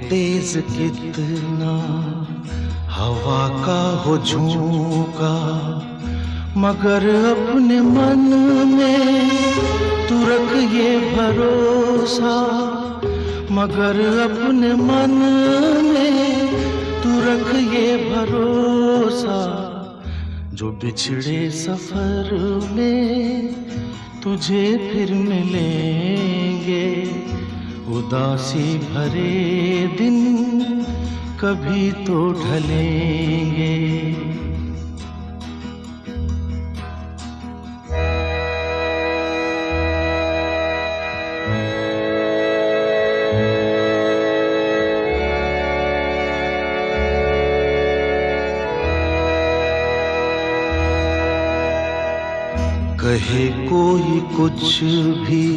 तेज कितना हवा का हो झोंका, मगर अपने मन में तू रख ये भरोसा, मगर अपने मन में तू रख ये भरोसा, जो बिछड़े सफर में तुझे फिर मिलेंगे। उदासी भरे दिन कभी तो ढलेंगे। कहे कोई कुछ भी